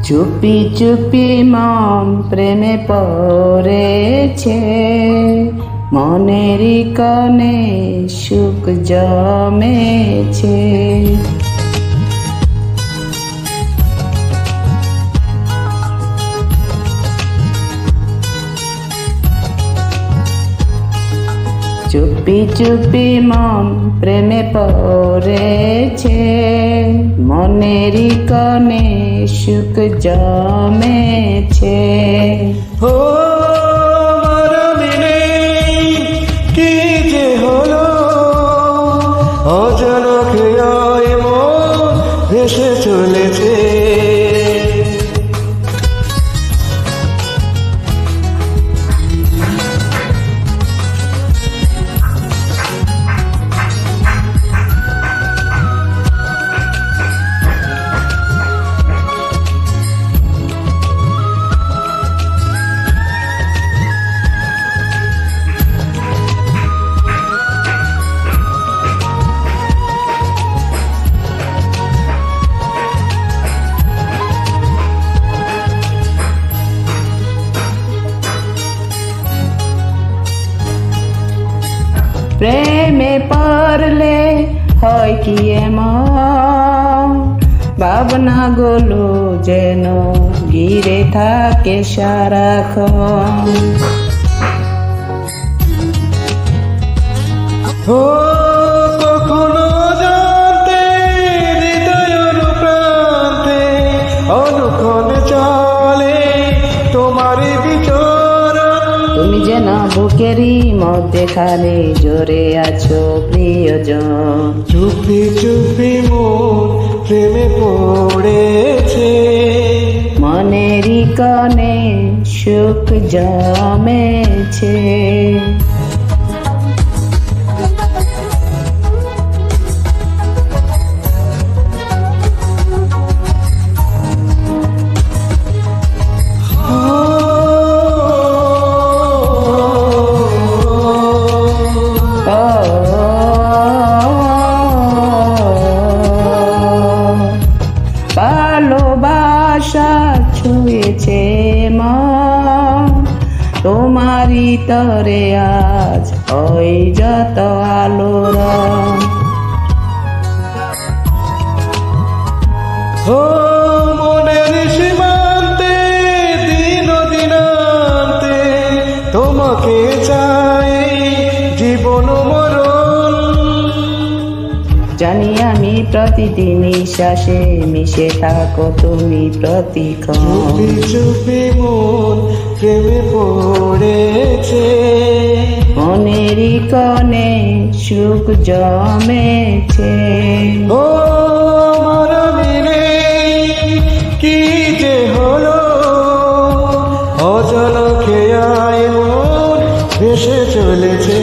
চুপি চুপি মন প্রেমে পড়েছে, মনেরই কনে সুখ জমেছে। চুপি চুপি মন প্রেমে পড়েছে, মনেরই কনে সুখ জমেছে। ও মরমিনে কি যে হলো, অজানকে মন ভেসে চলেছে। প্রেমে পড়লে হয় কি এমন, ভাবনা গুলো যেন ঘিরে থাকে সারাক্ষণ। ও কখনো জানতে হৃদয় প্রান্তে অনুক্ষণ চলে তোমারই বিচরণ। তুমি যেন বুকেরই মধ্যেখানে জোরে আছো প্রিয়জন। চুপি চুপি মন প্রেমে পড়েছে, মনেরই কনে সুখ জমেছে। ভালোবাসা ছুঁয়েছে মন, তোমারই তরে আজ ওই যত আলোড়ন। ও মনের সীমান্তে দিন দিনান্তে তোমাকে চাই জীবন মরণ। জানি আমি প্রতিদিন নিঃশ্বাসে মিশে থাকো তুমি প্রতিক্ষণ। চুপি চুপি মন প্রেমে পড়েছে, মনেরই কনে সুখ জমেছে। ও মরমিনে কি যে হলো, অজানা খেয়ায় মন ভেসে চলেছে।